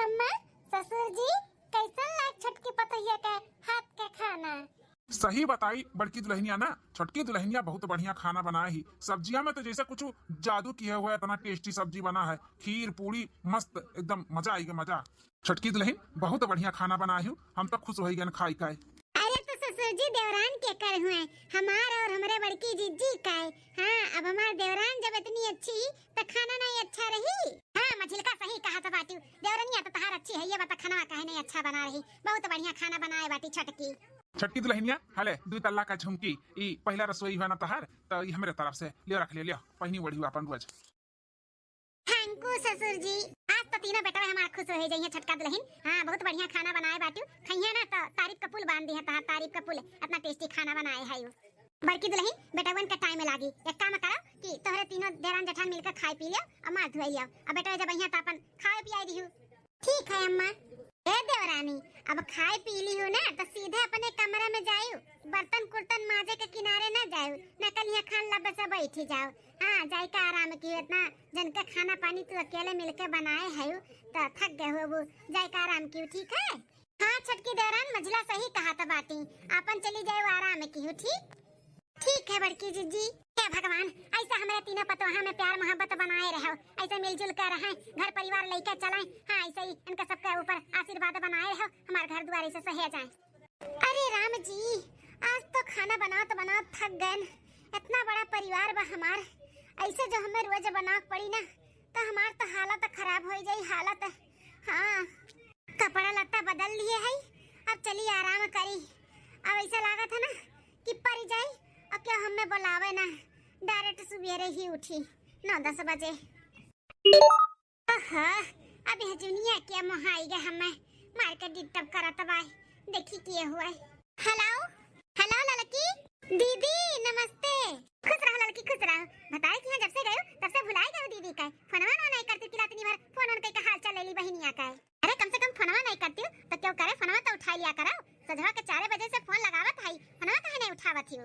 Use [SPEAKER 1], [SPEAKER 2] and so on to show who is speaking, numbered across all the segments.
[SPEAKER 1] अम्मा ससुर जी कैसन लाग छटकी पतैया के हाथ के खाना।
[SPEAKER 2] सही बताई बड़की दुल्हनिया ना। छोटकी दुल्हनिया बहुत बढ़िया खाना बनाए ही। सब्जियां में तो जैसे कुछ जादू किया हुआ है, इतना टेस्टी सब्जी बना है। खीर पूरी मस्त, एकदम मजा आएगा मजा। छोटकी दुल्हन बहुत बढ़िया खाना बनाए हूँ, हम तो खुश हो गए खाई का।
[SPEAKER 1] अरे तो ससुर जी देवरान के कर हुए हमार और हमारे बड़की जीजी का है। हाँ अब हमार देवरान जब इतनी अच्छी तो खाना नहीं अच्छा रही। हाँ मझिलका सही कहा तो बाटी देवरानिया तो तहार अच्छी है, ये बता खाना काहे नहीं अच्छा बना रही। बहुत बढ़िया खाना बनाए बाटी छटकी।
[SPEAKER 2] छटकी दुल्हनिया हले 2 तल्ला का झुमकी ई पहला रसोई हुआ ना तहार, तो ये हमरे तरफ से ले रख ले पहिनी बढ़ी अपन रोज।
[SPEAKER 1] थैंक यू ससुर जी, आज तो तीनों बेटा हमार खुश हो जाइए छटका दुल्हन। हाँ बहुत बढ़िया खाना बनाए बाटू, खइया ना तो तारीफ का पुल बांध दी है। तहार तारीफ का पुल इतना टेस्टी खाना बनाए है। यू बड़की दुल्हन बेटावन का टाइम लागी, एक काम करो कि तोहरे तीनों देरान जेठान मिलकर खाए पी लियो और मार धोई आओ। अब बेटा जब यहाँ तो अपन खाए पियाई दिहु। ठीक है अम्मा। ए देवरानी अब खाए पी ली हूँ ना तो सीधे अपने कमरे में जायू, बर्तन कुर्तन माजे के किनारे ना जायू, न कल यहाँ खान लब से बैठी जाओ। हाँ जाय का आराम की इतना जन का खाना पानी तू अकेले मिलके बनाए है तो थक गए हो वो, जाय का आराम की। ठीक है हाँ छटकी देवरान मझला सही कहा था बाटी, अपन चली जाए आराम की। ठीक ठीक है बड़की जीजी। हे भगवान ऐसा हमारे तीनों पतोहा में प्यार मोहब्बत बनाए रहो, ऐसे मिलजुल कर रहे, घर परिवार लेकर चलें। हाँ ऐसे ही इनका सबके ऊपर आशीर्वाद बनाए रहो, हमारे घर द्वार ऐसे सहे जाए। अरे राम जी आज तो खाना बनाओ थक गए। इतना बड़ा परिवार बा हमार, ऐसे जो हमें रोज बनाओ पड़ी ना तो हमार तो हालत खराब हो जाई हालत। हाँ कपड़ा लत्ता बदल लिए है, अब चलिए आराम करी। अब ऐसा लगा था ना कि परी जाए, अब क्या हमें बुलावे ना, डायरेक्ट सुबेरे ही उठी 9-10 बजे। अब यह दुनिया क्या मोहाई गए हमें मार के डिस्टर्ब करत बाय। देखी किए हुआ है। हेलो हेलो लड़की दीदी नमस्ते। खुश रहो लड़की खुश रहो। बताए कि जब से गए तब से भुलाई गए दीदी का। फोनवा नहीं करती कि रात भर फोन के हाल चाल ले ली बहनिया का। अरे कम से कम फोनवा नहीं करती तो क्यों करे, फोनवा तो उठा लिया करो। सजवा के 4 बजे से फोन लगावत है, फोनवा काहे नहीं उठावत ही।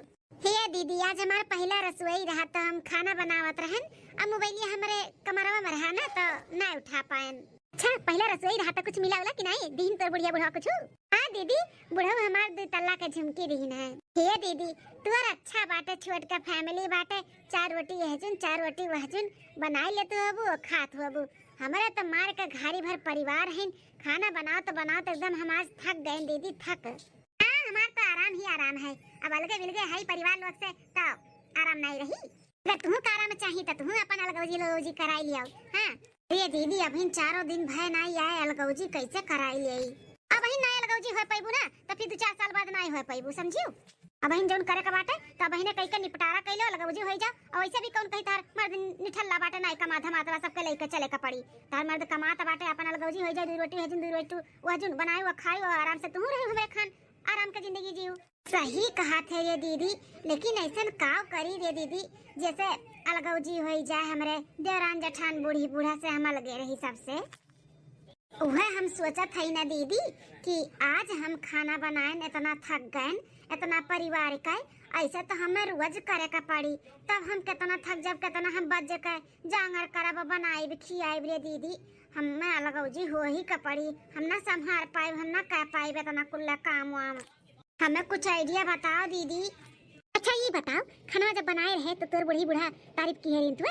[SPEAKER 1] हे दीदी आज हमार पहला रसोई रहा तो हम खाना बनावत रहन, अब मोबाइल हमारे कमरवा में रहा ना तो नहीं उठा पाएन। अच्छा पहला रसोई रहा तो कुछ मिला वाला कि नहीं दिन तो बुढ़िया बुढ़ा कुछ। हाँ दीदी बुढ़ा हमार 2 तल्ला के झुमकी रही है। हे दीदी तुअर अच्छा बाटे, छोट का फैमिली बाटे, 4 रोटी यहजुन 4 रोटी वहजुन बनाई ले तो अबू खात हो अबू। हमारे तो मार का घारी भर परिवार है, खाना बनाओ तो एकदम हम आज थक गए दीदी थक। हाँ हमार तो आराम ही आराम है, अब अलगे मिलगे है परिवार लोग से तो आराम नहीं रही। अगर तुम का आराम चाहिए तो तुम अपन अलगौजी कराई लिया। हाँ ये दीदी अभी 4 दिन भय नहीं आए, अलगौजी कैसे कराई ले। अब ही नया अलगौजी हो पाइबू ना तो फिर 2-4 साल बाद नहीं हो पाइबू, समझियो। अब ही जोन करे का बाटे तो अब ही ने कई के निपटारा कैलो अलगौजी हो जा। और वैसे भी कौन कही तार मर्द निठल्ला बाटे नहीं कमाधा मातवा सबके लेके चले का पड़ी। तार मर्द कमात बाटे अपन अलगौजी हो जा, 2 रोटी हजन 2 रोटी वहजुन बनाए वो खाई और आराम से तू रही हमें खान आराम का जिंदगी जियो। सही कहा थे ये दीदी, लेकिन ऐसा काव करी रे दीदी जैसे अलगौजी हो जाए हमरे देवरान जेठान बूढ़ी बूढ़ा से हम अलगे रही सबसे। वह हम सोचत है ना दीदी कि आज हम खाना बनाए इतना थक गए, इतना परिवार का ऐसे तो हमें रोज करे का पड़ी, तब हम कितना थक जब कितना हम बच के जांगर करब बनाए खियाए रे दीदी। हमें अलगौजी हो ही का पड़ी, हम ना संभाल पाए, हम ना कह पाए इतना कुल्ला काम वाम। हमें कुछ आइडिया बताओ दीदी। अच्छा ये बताओ खाना जब बनाए रहे तो तोर बूढ़ी बूढ़ा तारीफ की है तू?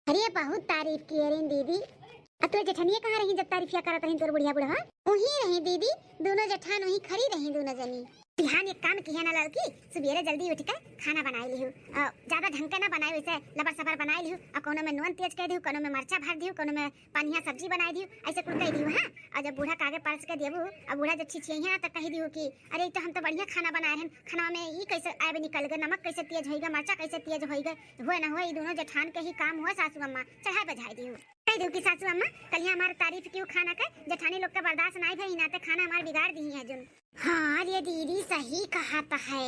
[SPEAKER 1] अरे बहुत तारीफ की है दीदी। अब तोर जेठनिया कहाँ रही जब तारीफिया करत रही तोर बुढ़िया बुढ़ा? वही रही दीदी, दोनों जेठान वही खड़ी रही दोनों जनी। बिहान एक काम किया ना लड़की, सुबेरे जल्दी उठ कर खाना बनाई लिहू, ज्यादा ढंग के ना बनाए वैसे लबर सबर बनाई लिहू, और कोनो में नून तेज कर दिहू, कोनो में मरचा भर दिहू, कोनो में पानिया सब्जी बनाई दिहू, ऐसे कुल कह दिहू। हाँ और जब बूढ़ा कागे परस के देबू और बूढ़ा जब छिछिया ना तो कह दिहू कि अरे तो हम तो बढ़िया खाना बनाए हैं, खाना में ई कैसे आए निकल गए, नमक कैसे तेज होइगा, मरचा कैसे तेज होइगा, होए ना होए दोनों जेठान के ही काम हुआ। सासू अम्मा चढ़ाई बजाई दिहू, कह दिहू कि सासू अम्मा कल हमारे तारीफ क्यों खाना का जेठानी लोग का बर्दाश्त नहीं भई ना तो खाना हमार बिगाड़ दी है जुन। हाँ ये दीदी सही कहा था है,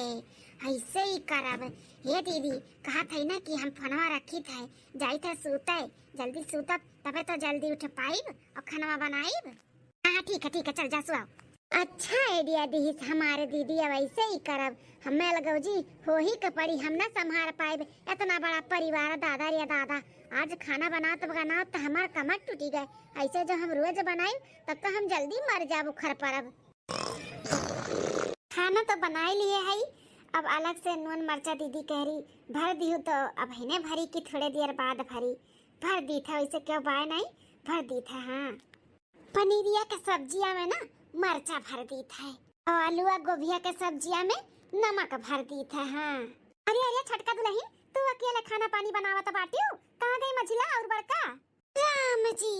[SPEAKER 1] ऐसे ही करब। ये दीदी कहा था ना कि हम फोनवा रखी थे जाई थे सूते, जल्दी सूतब तबे तो जल्दी उठ पाइब और खाना बनाइब। हाँ ठीक है चल जा सुआओ। अच्छा आइडिया दी हमारे दीदी, अब ऐसे ही करब। हमें लगो जी हो ही के पड़ी, हम ना संभाल पाए इतना बड़ा परिवार। दादा रे दादा, आज खाना बनात बनात तो हमार कमर टूटी गए। ऐसे जो हम रोज बनाई तब तो हम जल्दी मर जाबो खर परब। खाना तो बना लिए है, अब अलग से नून मरचा दीदी कह रही भर दी हूँ, तो अब हिने भरी की थोड़े देर बाद भरी भर दी था। वैसे क्यों बाय नहीं भर दी था। हाँ, पनीरिया के सब्जिया में ना मरचा भर दी था, और आलूआ गोभिया के सब्जिया में नमक भर दी था। हाँ, अरे अरे छटका दुल्हन, तू अकेले खाना पानी बनावत बाटी हो? कहाँ गई मझिला और बड़का? राम जी,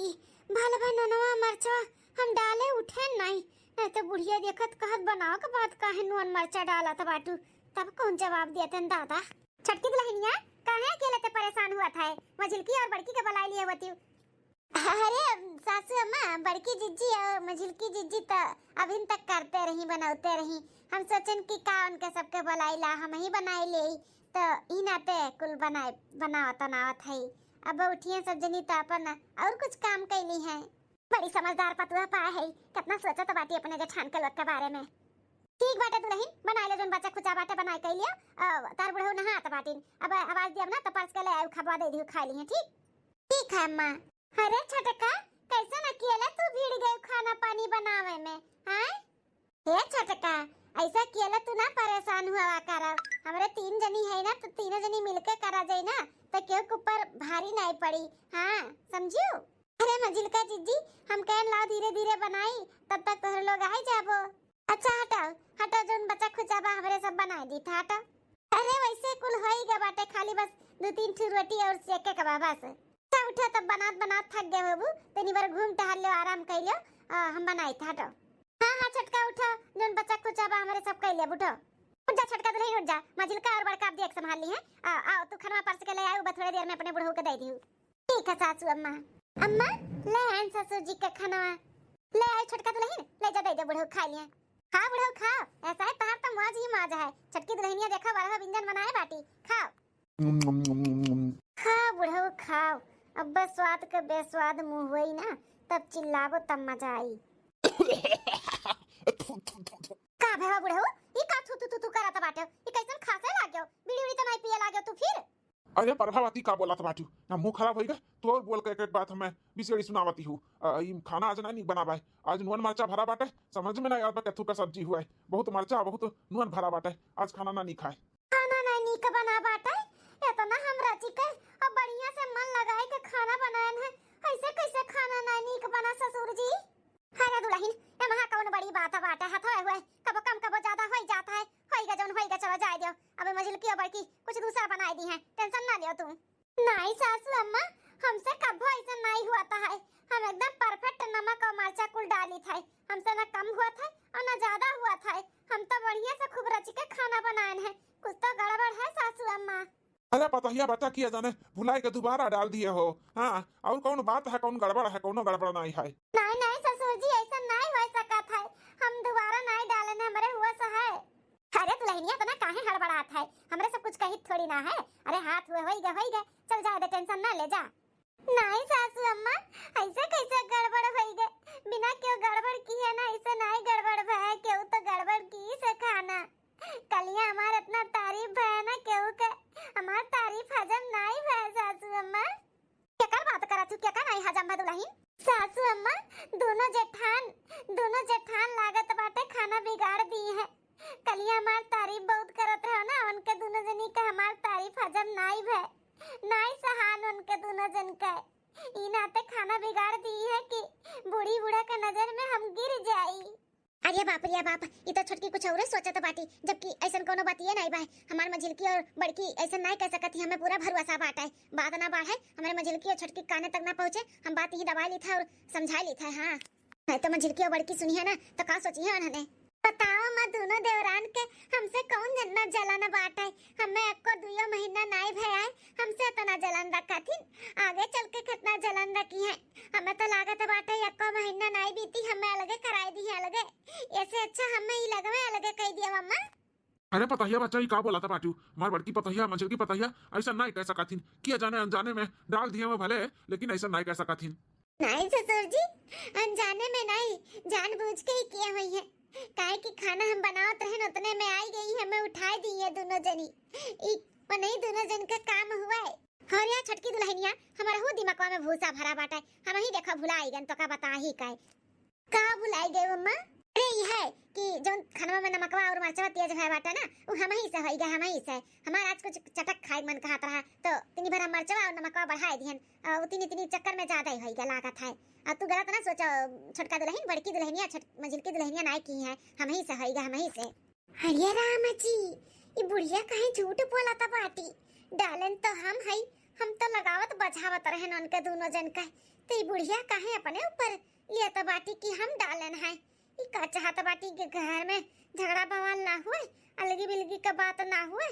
[SPEAKER 1] भलवा ननवा मरचा हम डाले उठे नहीं तो बुढ़िया देखत कहत बनाओ के बात काहे नून मरचा डाला था बाटू। तब कौन जवाब दिया तन दादा? छटकी दुल्हनिया काहे अकेले ते परेशान हुआ था? मझिलकी और बड़की के बुला लिए होती। अरे सासू अम्मा, बड़की जिज्जी और मझिलकी जिज्जी तो अभी तक करते रही बनाते रही। हम सोचन कि का उनके सबके बुलाईला हम ही बनाई ले, तो ई नाते कुल बनाओ तनावत है। अब उठिए सब जनी तो अपन और कुछ काम कैली है। बड़ी समझदार पतुआ पाए है, कितना सोचा तो बाटी अपने जठान के लोग के बारे में। ठीक बाटे दुल्हन, बना ले जोन बच्चा खुचा बाटे बनाई कैलियो। तार बुढ़ऊ नहा त बाटी, अब आवाज दिया ना तो पर्स के ले आउ खबा दे दी खा ली है। ठीक ठीक है अम्मा। अरे छटका, कैसे न अकेला तू भीड़ गई खाना पानी बनावे में? हैं हे छटका, ऐसा अकेला तू ना परेशान हुआ करा। हमरे 3 जनी है ना, तो तीनों जनी मिलके करा जाए ना तो क्यों के ऊपर भारी नहीं पड़ी। हाँ समझियो? अरे मजिलका जीजी, हम कहन ला धीरे धीरे बनाई, तब तक तोहर लोग आ जाबो। अच्छा हटाओ हटाओ, जोन बच्चा खुचा बा हमरे सब बनाई दी था। हटाओ। अरे वैसे कुल होई गया बाटे, खाली बस 2-3 ठो रोटी और सेके के बस। उठा तब बनात बनात थक गए बाबू, तनी बार घूम टहल लो, आराम कर लो। हम बनाई था। हटो। हाँ हाँ छटका उठो, जोन बच्चा कुचा बा हमारे सब कर लिया। उठो उठ जा छटका दुल्हन, उठ जा। मजिलका और बड़का देख संभाल ली है। आओ तू खाना पर्स के ले आओ, बस थोड़ी देर में अपने बुढ़ऊ के दे दी। ठीक है सासू अम्मा। अम्मा ले आन ससुर जी का खाना ले आए। छटका दुल्हन ले जा, दे दे बुढ़ऊ खा लिया। हाँ बुढ़ऊ खाओ, ऐसा है तहार तो मौज ही मौज है। छटकी दुल्हनिया देखो बड़ा व्यंजन बनाए बाटी, खाओ खाओ बुढ़ऊ खाओ। अब बस स्वाद के बेस्वाद मुंह हुई ना, तब चिल्लावो तब मजा आई। का भेवा बुढ़ऊ, ई का थू करत बाटे? ई कैसन खासे लाग्यो? बीड़ी उड़ी तो नहीं पिए लाग्यो तू फिर?
[SPEAKER 2] अरे प्रभावती का बोला था बाटू ना, मुंह खराब होएगा तो और बोल के एक बात हमें बिसेड़ी सुनावती हूँ। ई खाना आज नहीं बना भाई, आज नून मरचा भरा बाटे, समझ में नहीं आता कथू का सब्जी हुआ है। बहुत मरचा बहुत नून भरा बाटे, आज खाना ना नहीं खाए।
[SPEAKER 1] खाना नहीं का बना बाटे, इतना हम रची के अब बढ़िया से मन लगाए के खाना बनाए हैं। ऐसे कैसे खाना नहीं का बना ससुर जी? अरे दुल्हन, ये महा कौन बड़ी बात है बाटे? हाथ हुए कब कम कब ज्यादा हो जाता है। होएगा जोन होएगा, चलो जाए दियो। अब मजिलकी और बड़की कुछ दूसरा बनाई दी है, टेंशन ना लियो तुम। नहीं सासू अम्मा, हमसे कभी ऐसा नहीं हुआ था है। हम एकदम परफेक्ट नमक और मरचा कुल डाली था, हमसे ना कम हुआ था और ना ज्यादा हुआ था। हम तो बढ़िया से खूब रच के खाना बनाए हैं। कुछ तो गड़बड़ है सासू अम्मा।
[SPEAKER 2] अरे पता बता किया जाने भुलाई के दोबारा डाल दिए हो। हाँ, और कौन बात है? कौन गड़बड़ है? कौन गड़बड़ नहीं है?
[SPEAKER 1] नहीं नहीं ससुर जी, ऐसा नहीं हो सका था, हम दोबारा नहीं डालने हमारे हुआ सा है। अरे दुल्हनिया तो ना काहे हड़बड़ात है? हमरे सब कुछ कही थोड़ी ना है। अरे हाथ हुए होई गए, चल जा दे, टेंशन ना ले जा। नहीं सासू अम्मा, ऐसे कैसे गड़बड़ होई गए? बिना क्यों गड़बड़ की है ना, ऐसे नहीं गड़बड़ है। क्यों तो गड़बड़ की से खाना कलिया हमार इतना तारीफ है ना, क्यों के हमार तारीफ हजम नहीं है सासू अम्मा। क्या कर बात करा तू? क्या कर नहीं हजम है दुल्हन? सासू अम्मा, दोनों जेठान लागत बाटे खाना बिगाड़ दी है। कलिया हमार तारीफ बहुत करत रहो ना, उनके दोनों जनी का हमार तारीफ हजम नहीं है। नहीं सहान उनके दोनों जन का ई नाते खाना बिगाड़ दी है कि बूढ़ी बूढ़ा के नजर में हम गिर जाई। अरे बाप रे बाप, ये तो छटकी कुछ और सोचत बाटी, जबकि ऐसा कोनो बात ये नहीं बा। हमार मझिलकी और बड़की ऐसा नहीं कह सकती, हमें पूरा भरोसा बाटा है। बात ना बढ़े, हमारे मझिलकी और छटकी काने तक ना पहुंचे, हम बात ही दबा ली था और समझा ली था। हाँ नहीं तो मझिलकी और बड़की सुनी है ना तो का सोची है उन्होंने? बताओ माँ, दोनों देवरान के हमसे कौन जन्नत जलन बाटा है? हमें आपको 2 महीना नहीं भया है, हमसे इतना जलन रखा थी, आगे चल के कितना जलन रखी है। हमें तो लागत बाटा है 1 महीना नहीं बीती, हमें अलगे कराई दी है अलगे। ऐसे अच्छा हमें ही लगवे अलगे कह दिया मम्मा।
[SPEAKER 2] अरे पतहिया बच्चा ही का बोला था बाटू, मार बड़की पतहिया मझिल की पतहिया ऐसा नहीं कह सका थी। किया जाने अनजाने में डाल दिए वो भले, लेकिन ऐसा नहीं कह सका थी।
[SPEAKER 1] नहीं ससुर जी, अनजाने में नहीं, जानबूझ के ही किया हुई है। काहे कि खाना हम बनावत रहन उतने में आई गई है, मैं उठाई दी है दोनों जनी। ई नहीं दोनों जन का काम हुआ है। और यार छटकी दुल्हनिया हमारा हो दिमागवा में भूसा भरा बाटा, हम ही देखा भुलाई गन तो का बता ही का भुलाई गए मम्मा। अरे ये है कि जो खाना में नमकवा और मरचवा तेज है बाटा ना, वो हम ही से होइगा, हम ही से। हमारा आज कुछ चटक खाए मन कहत रहा तो तिनी भर मरचवा और नमकवा बढ़ाए दिहन, वो तिनी चक्कर में ज्यादा ही होइगा लागत है। तू गलत ना सोचो, छोटका दुल्हन बड़की दुल्हनिया मंजिलकी दुल्हनिया नाय की है, हम ही से होइगा, हम ही से। हरिया राम जी, ये बुढ़िया कहीं झूठ बोलता बाटी, डालन तो हम है, हम तो लगावत बचावत रहन उनके दोनों जन का, तो ये बुढ़िया कहीं अपने ऊपर लिया तो बाटी की हम डालन है। ये का चाहत बाटी के घर में झगड़ा बवाल ना हुए, अलगी बिलगी का बात ना हुए।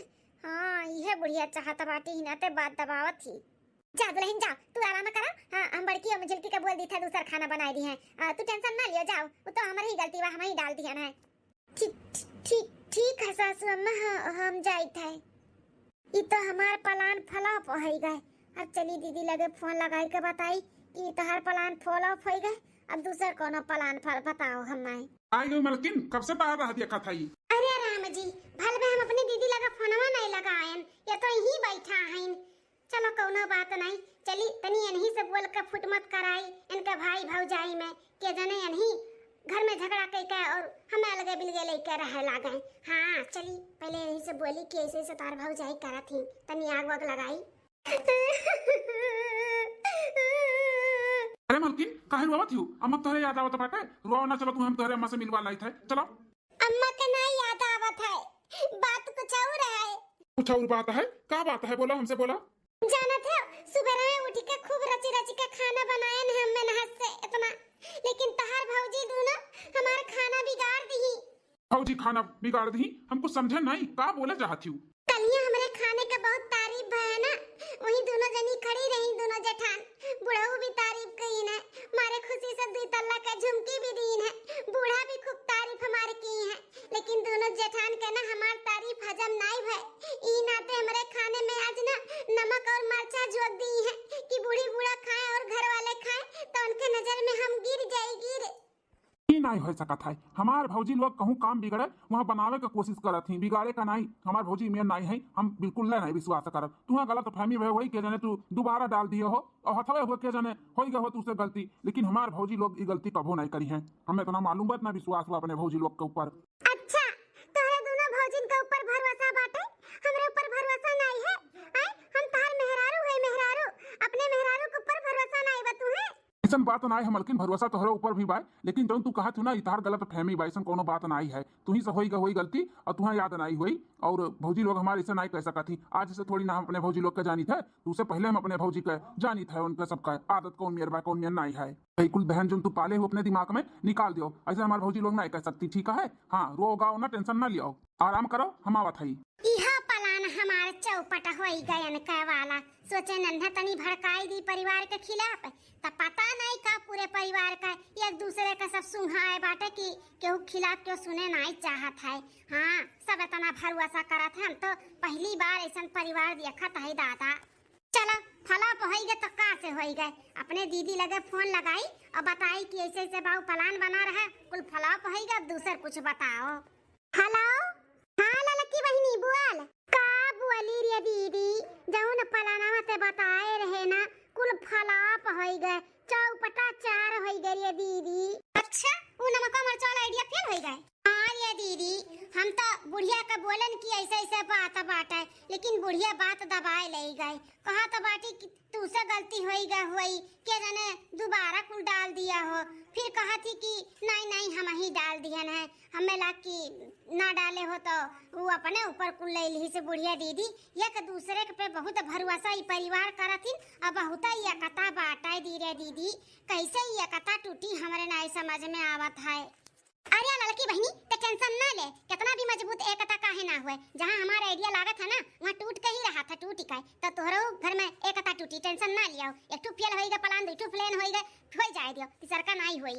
[SPEAKER 1] हाँ यह बुढ़िया चाहत बाटी ही नाते बात दबावत थी। जा दुल्हन जाओ, तू आराम करो। हाँ हम बड़की और मंजिलकी का बोल दी था दूसरा खाना बना दी है, तू टेंशन ना लियो, जाओ, वो तो हमारी ही गलती बा, हम ही डाल दिया है। ठीक है सासू अम्मा, हम जाइत है। ये तो हमार प्लान फ्लॉप हो गए। अब चली दीदी लगे फोन लगाई के बताई कि तोहार प्लान फ्लॉप हो गए, अब दूसरा कोनो प्लान बताओ हमारे।
[SPEAKER 2] आई गई मलकिन, कब से बाहर रह दिया था ये?
[SPEAKER 1] अरे राम जी, भल में हम अपनी दीदी लगा फोनवा नहीं लगायन, या तो यही बैठा हैं। चलो कोनो बात नहीं, चली तनी इन्हीं से बोल के फुट मत कराई इनके भाई भौजाई में के जने इन्हीं घर में झगड़ा कई के और हमें अलगे बिलगे लेके रह लागे। हाँ चली पहले यही से बोली कि ऐसे से तार भौजाई करा थी, तनी आग वग लगाई।
[SPEAKER 2] अरे मलकिन काहे रोवत हो? अम्मा तोहरे याद आवत बाटे, रो ना, चलो तू हम तोहरे अम्मा से मिलवा लाई थे, चलो।
[SPEAKER 1] अम्मा के नहीं याद आवत है, बात कुछ और है।
[SPEAKER 2] कुछ और बात है? क्या बात है, बोलो, हमसे बोलो।
[SPEAKER 1] जाना था सुबह में उठ के खूब रची रची के खाना बनाए हैं हम मेहनत से इतना, लेकिन तहार भौजी दोनों हमारा खाना बिगाड़ दी।
[SPEAKER 2] भौजी खाना बिगाड़ दी? हम कुछ समझे नहीं, क्या बोले चाहती हूँ?
[SPEAKER 1] कलिया हमारे खाने का बहुत तारीफ है ना, वही दोनों जनी खड़ी रही, दोनों जेठान, बुढ़ऊ भी तारीफ कही है, मारे खुशी से 2 तल्ला का झुमकी भी दी है, बूढ़ा भी खूब तारीफ हमारे की है, लेकिन दोनों जेठान के ना हमार तारीफ हजम नहीं भय। ई नाते हमारे खाने में आज ना नमक और मरचा जोड़ दी है कि बूढ़ी बूढ़ा खाए और घर वाले खाए तो उनके नजर में हम गिर जाएगी।
[SPEAKER 2] नहीं हो सकता है, हमार भौजी लोग कहूँ काम बिगड़े वहाँ बनावे का कोशिश करत थी, बिगाड़े का नहीं। हमार भौजी में नहीं है, हम बिल्कुल नहीं विश्वास करब। तू गलत फहमी हुई के जाने तू दोबारा डाल दिए हो और हथवे हुए के जाने हो गए हो तुझसे गलती, लेकिन हमार भौजी लोग ये गलती कबो नहीं करी है। हमें इतना मालूम है, इतना विश्वास हुआ अपने भौजी लोग के ऊपर।
[SPEAKER 1] अच्छा तोहरे दोनों भौजिन के ऊपर भरोसा बाटे, हमरे ऊपर भरोसा नहीं है। आय हम तहार मेहरारू है, मेहरारू अपने मेहरारू के ऊपर भरोसा नहीं बा तू है।
[SPEAKER 2] ऐसा बात ना है मलकिन, भरोसा तोहरे ऊपर भी बाय, लेकिन जो तू कहा तू ना इतार गलत फहमी बाई, ऐसा कोनो बात नहीं है। तू ही से होई गलती और तुहा याद नहीं हुई, और भौजी लोग हमारे इसे नहीं कह सका थी। आज से थोड़ी ना हम अपने भौजी लोग का जानी थे, तुझसे पहले हम अपने भौजी का जानी थे, उनका सबका आदत कौन मेर बा कौन मेर नहीं है। बिल्कुल बहन जो तू पाले हो अपने दिमाग में निकाल दियो, ऐसे हमारे भौजी लोग नहीं कह सकती, ठीक है? हाँ रो गाओ ना, टेंशन ना लियो, आराम करो, हम आवत है।
[SPEAKER 1] हमारे चौपट हो गयन का वाला सोचे नन्हा तनी भड़काई दी परिवार के खिलाफ, तब पता नहीं का पूरे परिवार का एक दूसरे का सब सुहाए बाटे कि केहू खिलाफ क्यों सुने नहीं चाहत है। हाँ सब इतना भरोसा करत है, हम तो पहली बार ऐसा परिवार देखत है दादा। चलो फ्लॉप हो गए तो का से हो गए, अपने दीदी लगे फोन लगाई और बताई कि ऐसे ऐसे बाबू प्लान बना रहा, कुल फ्लॉप हो गए, दूसर कुछ बताओ। हेलो हाँ लड़की बहनी बोल, का बोली रे दीदी, जौन प्लानवा ते बताए रहे ना कुल फ्लॉप हो गए, चौपटा 4 हो गए रे दीदी। अच्छा वो नमक मरचा वाला आइडिया फेल हो गए? हाँ रे दीदी, हम तो बुढ़िया का बोलन कि ऐसे ऐसे बात बाटे, लेकिन बुढ़िया बात दबाए ले गए, कहा तो बाटी कि तुझसे गलती हो गई के जाने दोबारा कुल डाल दिया हो, फिर कहा थी कि नहीं नहीं हम ही डाल दिया है, हमें ला कि ना डाले हो तो वो अपने ऊपर कुल ले ली से बुढ़िया दीदी एक दूसरे पे बहुत भरोसा ही परिवार करथिन, अब बहुत ही एकता बाटा दी रे दीदी, कैसे ही एकता टूटी हमारे नहीं समझ में आवत है। अरे लड़की बहनी ते टेंशन ना ले, कितना भी मजबूत एकता काहे ना हुए, जहाँ हमारा आइडिया लागत है ना वहाँ टूट के ही रहा था, टूट का तो तोहरो घर में एकता टूटी, टेंशन ना लिया, एक टू फेल होएगा प्लान, 2 प्लान होएगा, हो जाए दियो तीसर का नहीं होई।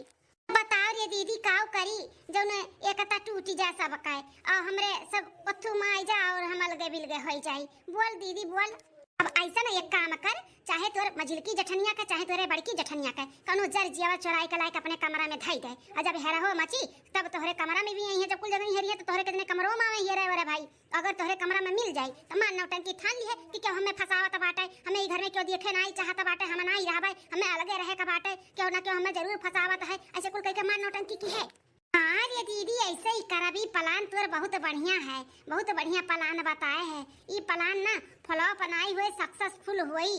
[SPEAKER 1] बताओ रे दीदी काव करी जौन एकता टूटी जा सब का और हमरे सब पत्थू में आ जा और हम अलगे बिलगे हो जाई, बोल दीदी बोल। अब ऐसा ना एक काम कर, चाहे तोर मझिलकी जठनिया का चाहे तोरे बड़की जठनिया का कौनो जर जियावा चुराई के लायक अपने कमरा में धई दे। और जब हेरा हो मची तब तोहरे कमरा में भी आई है, जब कुल जगह हेरी है तो तोहरे कितने कमरों में आई है रे भाई। अगर तोहरे कमरा में मिल जाए तो मान नौटंकी ठान ली है कि क्यों हमें फसावत बाटे, हमें ई घर में क्यों देखे नहीं चाहत बाटे, हम नहीं रहबे, हमें अलगे रहे का बाटे, क्यों ना क्यों हमें जरूर फसावत है, ऐसे कुल कह के मान नौटंकी की है। हाँ ये दीदी ऐसे ही करबी, प्लान तोर बहुत बढ़िया है, बहुत बढ़िया प्लान बताए है। ये प्लान ना फ्लॉप बनाई हुए सक्सेसफुल हुई।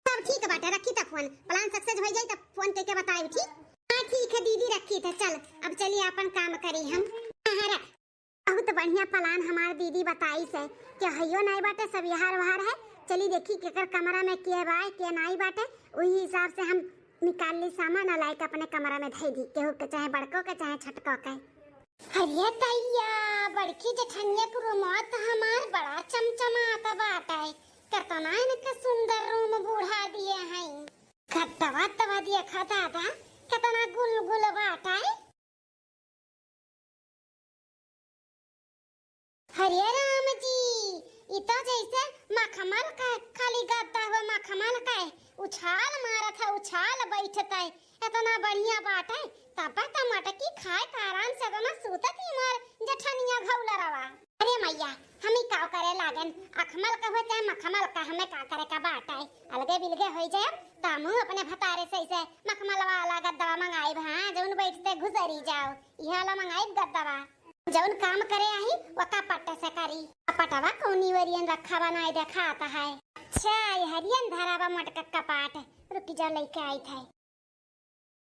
[SPEAKER 1] सब ठीक बाटे, रखी तक फोन, प्लान सक्सेस हो जाए तब फोन करके बताई ठीक। हाँ ठीक है दीदी रखी थे, चल अब चलिए अपन काम करी हम। हाँ बहुत बढ़िया प्लान हमार दीदी बताई से, क्या हइयो नहीं बाटे, सब यहार वहार है। चली देखी केकर कमरा में के बाय के नहीं बाटे, वही हिसाब से हम निकाल ली सामान और लाइक अपने कमरा में धई दी, केहू के चाहे बड़को के चाहे छटको के। हरिया तैया बड़की जठनिया को रूमत हमार बड़ा चमचमाता बाटे, कितना इनके सुंदर रूम बुढ़ा दिए हैं, खतवा तवा दिए खाता था, कितना गुलगुल बाटे। हरिया राम जी इतो जैसे मखमल का खाली गद्दा हुआ मखमल का उछाल मारा था, उछाल बैठता है, इतना बढ़िया बात है। तब टमाटर की खाए का आराम से तो सूतत ही मार जठनिया घौला रवा। अरे मैया हम ही का करे लागन, अखमल का हो चाहे मखमल का, हमें का करे का बात है, अलगे बिलगे हो जाए तामू अपने भतारे से ऐसे मखमल वाला गद्दा मंगाई भा जौन बैठते गुजरी जाओ, यह वाला मंगाई गद्दा जौन काम करे आई वका पट्ट से करी। पटवा कौनी वरियन रखा बनाए देखा आता है। अच्छा ये हरियन धरावा मटका कपाट, रुकी जा लेके आई थे।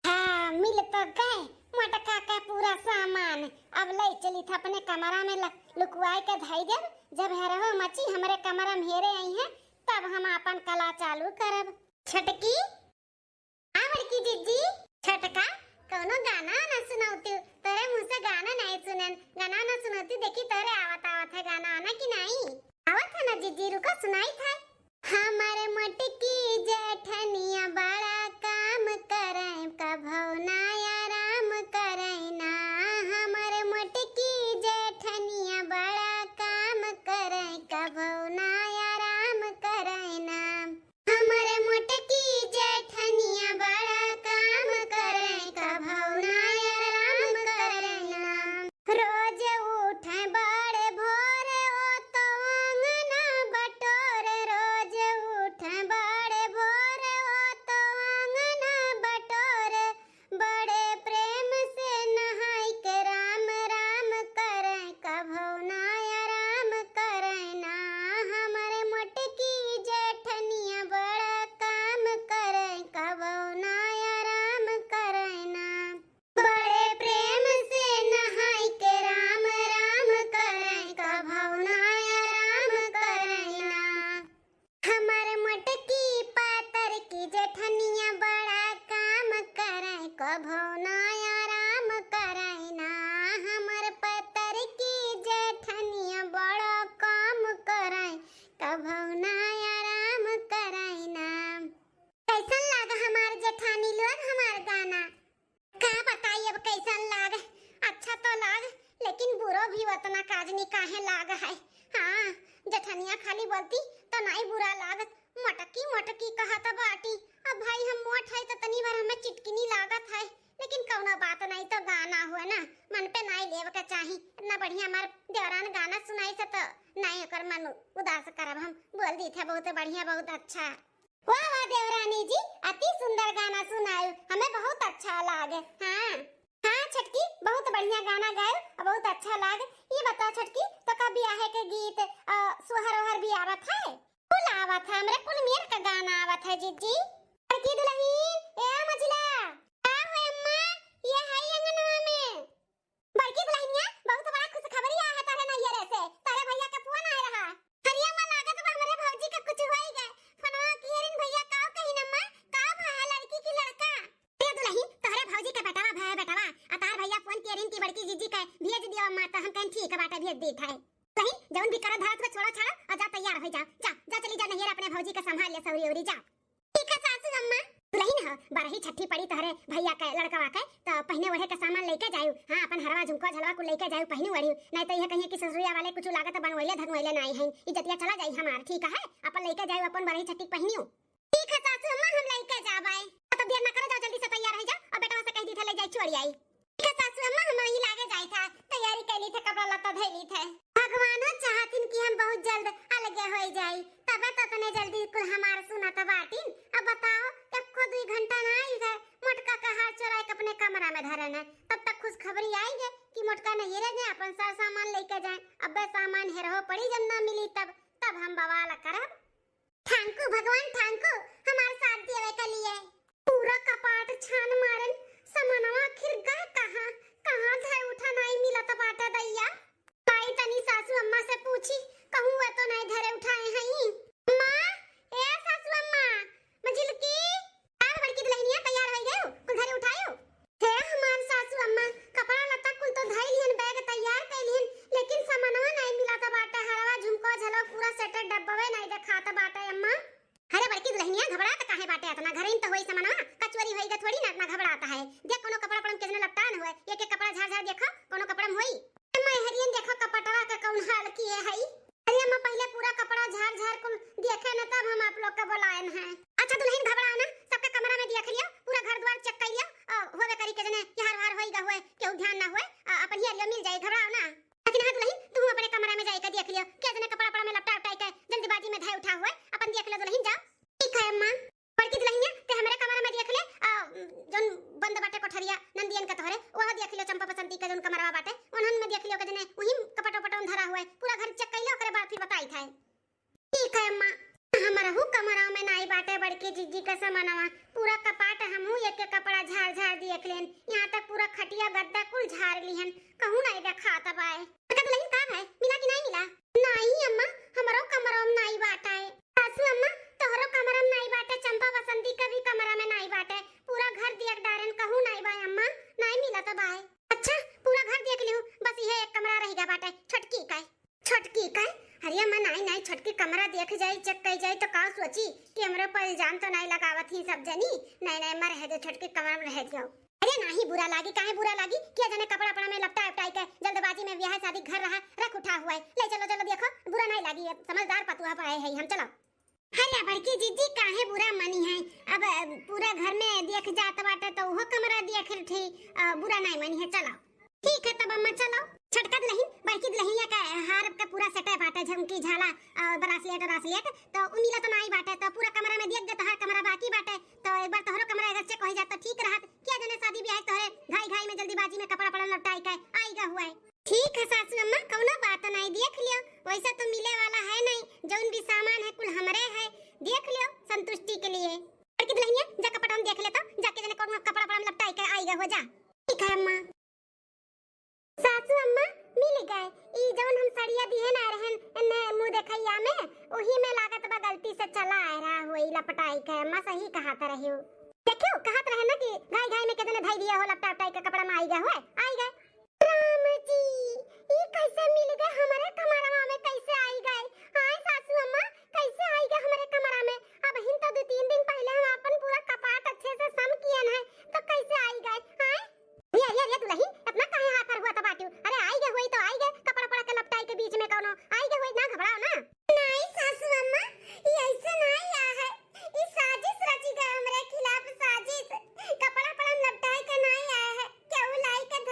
[SPEAKER 1] हाँ मिल तो गए मटका का पूरा सामान, अब ले चली था अपने कमरा में लुकवाए के धई दे, जब हेरहो मची हमारे कमरा में हेरे आई है तब हम अपन कला चालू करब। छटकी बड़की जीजी छटका कौनो गाना ना सुनाउती, तेरे मुंह से गाना नहीं सुनन, गाना ना सुनाती देखी तेरे आवत आवत है गाना आना कि नहीं आवत है ना जीजी, रुको सुनाई था। हमारे मटकी जेठनिया बड़ा काम करे कभो ना आराम करे ना, हमारे मटकी जेठनिया बड़ा काम करे कभो ना आराम करे ना, हमारे मटकी जेठनिया बड़ा काम करे कभो ना आराम करे ना, रोज उठे बड़े भोर ओ तो अंगना बटोर, रोज उठे बड़े भोर ओ तो अंगना बटोर, बड़े प्रेम से नहाई के राम राम करे कभो ना आराम करे ना, हमारे मटकी जेठनिया बड़ा काम करे कभो ना आराम करे ना, बड़े प्रेम से नहाई के राम राम करे कभो ना आराम करे ना, हमारे मटकी पातर की जेठनिया बड़ा काम करे कभो ना आराम करे ना, हमारे पातर की जेठनिया बड़ा काम करे कभो ना आराम करे ना। कैसन लागा हमार जेठानी लोग हमार गाना, का बताइए अब कैसन लाग, अच्छा तो लाग लेकिन बुरो भी उतना काजनी काहे लाग है। हाँ जेठनिया खाली बोलती तो नहीं बुरा लागत, मटकी मटकी कहता बाटी, अब भाई हम मोट है तो तनी बार हमें चिटकिनी लागत है, लेकिन कौनो बात नहीं तो गाना हुआ ना मन पे नहीं लेव के चाही, इतना बढ़िया हमार देवरान गाना सुनाई से तो नहीं होकर मन उदास करब, हम बोल दी थे बहुत बढ़िया बहुत अच्छा। वाह वाह देवरानी जी अति सुंदर गाना सुनायो, हमें बहुत अच्छा लागे। हाँ हाँ छटकी बहुत बढ़िया गाना गायो, बहुत अच्छा लागे। ये बता छटकी तो कभी आहे के गीत सुहर ओहर भी आवत है? कुल आवत है, हमरे कुल मेर का गाना आवत है जीजी। छटकी दुल्हन ए मझिला का है अम्मा, ये है अंगनवा में बड़की दुल्हनिया बहुत बड़ा खुशखबरी आ है तारे नैयरे से, तारे भैया का फोन आ रहा। हरिया मां लागत बा हमरे भौजी का कुछ होई गए, फोनवा किहरिन भैया का कहिन अम्मा का भा लड़की की लड़का। ए दुल्हन तोहरे भौजी के बेटावा भा बेटावा अतार भैया फोन किहरिन की बड़की जीजी का भेज दियो अम्मा, तो हम कहीं ठीक बाटा भेज देत है। कहीं जवन भी करत धारत में छोड़ा छाड़ा और जा तैयार हो जा, जा जा चली जा नैयर अपने भौजी का संभाल ले सौरी औरी जा। ठीक है सासू अम्मा। दुल्हन ह बारही छठी पड़ी तहरे भैया के लड़का के तो पहने ओढ़े के सामान लेके जायू। हां अपन हरवा झुमका झलवा को लेके जायू पहनी ओढ़ी, नहीं तो यह कहिए कि ससुरिया वाले कुछ लागत बनवैले धनवैले नहीं है, इज्जतिया चला जाई हमार। ठीक है अपन लेके जायू अपन बारही छठी पहनियो। ठीक है सासू अम्मा हम लेके जाबाई। तो देर ना करो, जाओ जल्दी से तैयार हो जाओ और बेटवा से कह दी था ले जाई छोड़ी आई। ठीक है सासू अम्मा हम वही लागे जाई था, तैयारी कैली थे, कपड़ा लत्ता धैली थे। भगवानो चाहतिन कि हम बहुत जल्द अलगे हो जाई, तबे तो तने जल्दी कुल हमार सुनत बाटिन। अब बताओ एको 2 घंटा ना आई है, मोटका का हाथ चोरा के अपने कमरा में धरन है, तब तक खुश खबरी आई है कि मोटका नहीं रह गए, अपन सारा सामान लेके जाए। अब सामान हेरहो पड़ी जब ना मिली तब हम बवाल करब। थैंक भगवान थैंक हमार साथ देवे के लिए। पूरा कपाट छान मारन, सामानवा आखिर गए कहां कहां थे, उठा नहीं मिलत बाटे दैया। आई तनी सासू अम्मा से पूछी, कहूं वे तो नहीं धरे उठाए हई। अम्मा ए सासू अम्मा मंजिलकी आर बड़की दुल्हनिया तैयार हो गयो, कुल धरे उठायो। हे हमार सासू अम्मा कपड़ा लत्ता कुल तो धइलिहन, बैग तैयार कैलिहन, लेकिन सामानवा नहीं मिलत बाटे। हरवा झुमको झलो पूरा सेटेड डब्बे नहीं देखात बाटे अम्मा। अरे बड़की दुल्हनिया घबरात काहे बाटे, इतना घर इन तो होई सामानवा, कचवरी होई ग थोड़ी ना इतना घबराता है। देख कोनो कपड़ा पड़म किसने लपटा न होए, एक एक कपड़ा झाड़ झाड़ देखो कोनो कपड़ा में होई। अम्मा हरियन देखो कपड़वा का कौन हाल किए हई। अरे अम्मा पहले पूरा कपड़ा झाड़ झाड़ को देखे न तब हम आप लोग का बुलाएन है। अच्छा दुल्हन घबराओ ना, सबके कमरा में देख लियो, पूरा घर द्वार चेक कर लियो, होवे करी के जने कि हर होई ग होए, केहू ध्यान ना होए, अपन ही मिल जाए, घबराओ ना। लेकिन हां दुल्हन तू अपने कमरा में जाके देख लियो, के जने कपड़ा पड़ा में लपटा उठाई के जल्दीबाजी में धाय उठा हुए, अपन देख लो दुल्हन जाओ। ठीक है अम्मा। बड़की दुल्हनिया ते हमारे कमरा में देख ले, जोन बंद बाटे कोठरिया नंदियन का तोहरे वहां देख लियो, चंपा बसंती का जोन कमरा बाटे उन्हन में देख लियो के जने वही कपटो पटोन धरा हुआ है, पूरा घर चेक कर लियो, ओकरे बाद फिर बताई था। ठीक है अम्मा। हमारा हु कमरा में नाई बाटे बड़की जीजी का सामानवा, पूरा कपाट हमहु एक एक कपड़ा झाड़ झाड़ देख लेन, यहां तक पूरा खटिया गद्दा कुल झाड़ लिहन, कहूं नहीं देखा तब आए। का दुल्हन का है, मिला कि नहीं मिला? नहीं अम्मा हमरो कमरा में नाई बाटा है। सासू अम्मा तोहरो कमरा में नाई बाटे, चंपा बसंती का भी कमरा में नाई बाटे, पूरा घर देख डारन, कहूं नहीं बाय अम्मा नहीं मिला तब आए। अच्छा पूरा घर देख लियो, बस ये एक कमरा रह गया बाटे छटकी का। छटकी का अरे अम्मा नहीं छटकी कमरा देख जाई चेक कर जाई तो का सोची कि हमरे पर इल्जाम तो नहीं लगावत ही सब जनी। नहीं मैं रह दे छटकी कमरा में रह जाओ। अरे नहीं बुरा लागी, काहे बुरा लागी, क्या जने कपड़ा पड़ा में लपटा उपटाई के जल्दबाजी में ब्याह शादी घर रहा रख उठा हुआ है, ले चलो चलो देखो बुरा नहीं लागी, समझदार पतुआ पाए है हम। चलो हल्ला बड़की जीजी काहे बुरा मनी है, अब पूरा घर में देख जात बाटे तो वो कमरा देख थी, बुरा नहीं मनी है। चलो ठीक है तब अम्मा चलो। छटका दुल्हन बड़की दुल्हनिया का हार का पूरा सेट बाटे, झुमकी झाला ब्रासलेट तो मिला तो नहीं बाटे, तो पूरा कमरा में देख दे, तोहर कमरा बाकी बाटे तो एक बार तोहरो कमरा अगर चेक हो जात तो ठीक रहत, क्या जने शादी ब्याह तोहरे घाई घाई में जल्दीबाजी में कपड़ा पड़ा लपटाई के आईगा हुआ है। ठीक है सासू अम्मा कौनो बात नहीं, देख लियो वैसा तो मिले वाला है नहीं, जौन भी सामान है कुल हमरे है, देख लियो संतुष्टि के लिए। बड़की दुल्हनिया जा कपड़ा हम देख ले, तो जाके जने कोनो कपड़ा पड़ा लपटाई के आईगा हो जा। ठीक है अम्मा। सासू अम्मा मिल गए, ई जवन हम सड़िया दिए ना रहन ने मुंह देखैया में, ओही में लागत बा गलती से चला आ रहा होई लपटाई के। अम्मा सही कहा त रहियो, देखियो कहत रहे ना कि घाई घाई में केदने धई दिया हो लपटा उटाई के कपड़ा में आई गए होए, आई गए। राम जी ई कैसे मिल गए हमारे कमरा में, कैसे आई गए? हाय सासू अम्मा कैसे आई गए हमारे कमरा में? अब हिन तो 2-3 दिन पहले हम अपन पूरा कपाट अच्छे से सम कियन है, तो कैसे आई गए? हाय ये दुल्हन अपना काहे हाथ पर हुआ त बाटू, अरे आई गए होई तो आई गए, कपड़ा पड़ा के लपटाई के बीच में कोनो आई गए होई, ना घबराओ ना। नहीं सासू अम्मा ये ऐसे नहीं आ है, ये साजिश रची गए हमरे खिलाफ, साजिश कपड़ा पड़ा लपटाई के नहीं आया है, केहू लाई के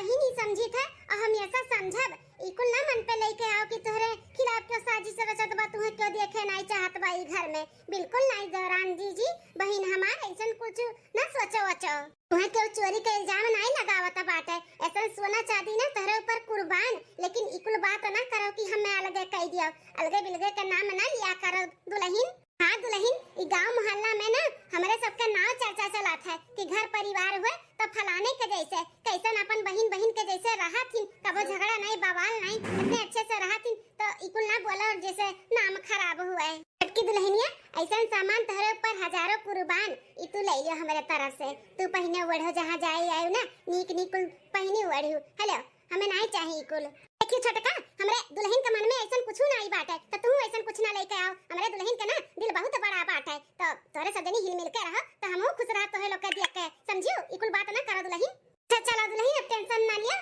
[SPEAKER 1] बहन ही समझी थे और हम ऐसा समझब इकुल ना मन पे लेके आओ कि तोहरे खिलाफ क्यों साजिश रचत बा, तुम्हें क्यों देखे नहीं चाहत बा ई घर में। बिल्कुल नहीं देवरान जी बहन हमार ऐसा कुछ ना सोचो वचो। तुम्हें क्यों चोरी का इल्जाम नहीं लगावत बाटे। ऐसा सोना चांदी ना तोहरे ऊपर कुर्बान, लेकिन इकुल बात ना करो कि हमें अलगे कह दियो। अलगे बिलगे का नाम ना लिया करो दुल्हन। हाँ दुल्हन, ई गांव मोहल्ला में ना हमारे सबका नाव चर्चा चलात है कि घर परिवार हुए तो फलाने के जैसे कैसन अपन बहन बहन के जैसे रहा थी, कबो झगड़ा नहीं बवाल नहीं, इतने अच्छे से रहा थी। तो इकुल ना बोला और जैसे नाम खराब हुआ है। की दुल्हनिया ऐसा सामान तहरे ऊपर हजारों कुर्बान ई तू ले लियो हमारे तरफ से। तू पहने ओढ़ो जहाँ जाए आयो ना नीक नीकुल पहने ओढ़ियो। हेलो हमें नहीं चाहिए इकुल। देखियो छोटका, हमरे दुल्हन के मन में ऐसा कुछ नहीं बात है तो तू ऐसा कुछ ना लेके आओ। हमारे दुल्हन के ना दिल बहुत बड़ा बात है, तो तोरे सजनी हिल मिल के रहो तो हमहू खुश रह तोहे लोग के देख के। समझियो इकुल बात ना करो दुल्हन। चलो दुल्हन अब टेंशन ना लियो,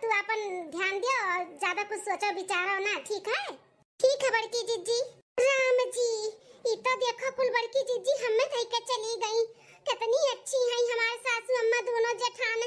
[SPEAKER 1] तू अपन ध्यान दियो और ज्यादा कुछ सोचो विचारो ना। ठीक है? ठीक है बड़की जीजी। राम जी ई तो देखो कुल बड़की जीजी हमें कह के चली गई। कितनी अच्छी है हमारे सासू अम्मा दोनों जेठान।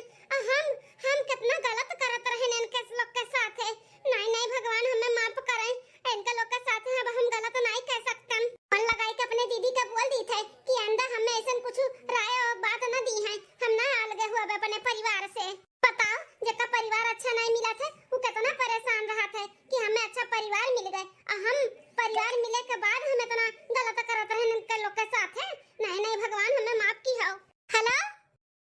[SPEAKER 1] हम कितना गलत करत रहे इनके लोग के साथ है। नहीं नहीं भगवान हमें माफ करें, इनके लोग के साथ अब हम गलत नहीं कह सकते। मन लगाई के अपने दीदी का बोल दी थे कि अंदा हमें ऐसा कुछ राय और बात न दी है। हम ना अलग हुए अपने परिवार से। बताओ जेका परिवार अच्छा नहीं मिला था वो कितना परेशान रहा था कि हमें अच्छा परिवार मिल गए और हम परिवार मिले के बाद हम इतना गलत करत रहे इनके लोग के साथ है। नहीं नहीं भगवान हमें माफ की हो। हेलो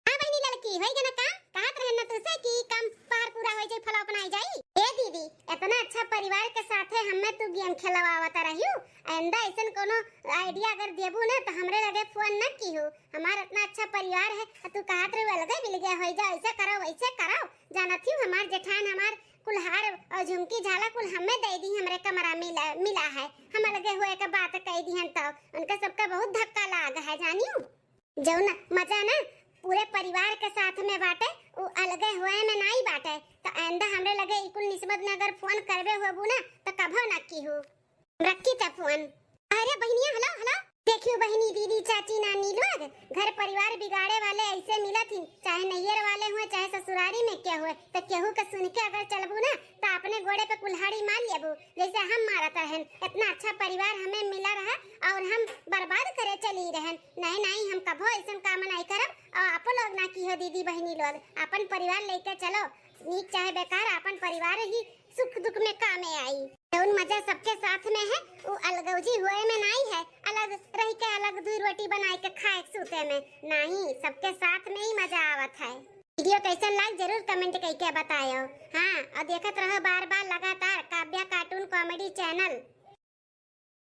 [SPEAKER 1] हां बहनी लड़की होई गना काम कहत रहना तुसे कि काम पार पूरा हो जाई फला अपनाई जाई। ए दीदी इतना अच्छा परिवार के साथ है हमें तू गेम खेलवावत रहियो। आइंदा ऐसा कोनो आइडिया अगर देबू ना तो हमरे लगे फोन न कीहू। हमारा इतना अच्छा परिवार है तू कहत रहे अलगे मिल गया हो जा ऐसे करो वैसे करो। जानत हूं हमार जेठान हमार कुल्हार और झुमकी झाला कुल हमें दे दी हमरे कमरा मिला है। हम अलगे हुए के बात कह दी हन तो उनका सबका बहुत धक्का लाग है। जानियो जो ना मजा ना पूरे परिवार के साथ में बाटे वो अलगे हुए में नहीं बाटे। तो आइंदा हमरे लगे इकुल निस्बत में अगर फोन करबे होबू ना तो कभो ना कीहू। रखी त फोन। अरे बहनिया हेलो हेलो देखियो बहनी दीदी चाची नानी लोग घर परिवार बिगाड़े वाले ऐसे मिला थी, चाहे नैयर वाले हुए चाहे ससुरारी में क्या हुए तो केहू का सुन के अगर चलबू ना तो अपने गोड़े पे कुल्हाड़ी मार लेबू जैसे हम मारत रहन। इतना अच्छा परिवार हमें मिला रहा और हम बर्बाद करे चली रहन। नहीं नहीं हम कभो ऐसा काम नहीं करब और आप लोग ना की हो दीदी बहनी लोग अपन परिवार लेके चलो। नीक चाहे बेकार अपन परिवार ही सुख दुख में कामे आई। उन मजा सबके साथ में है वो अलगौजी हुए में नहीं है। अलग रह के अलग दूध रोटी बनाए के खाए सूते में नहीं, सबके साथ में ही मजा आवत है। वीडियो कैसा लग जरूर कमेंट करके बताओ। हाँ और देखत रहो बार बार लगातार काव्या कार्टून कॉमेडी चैनल।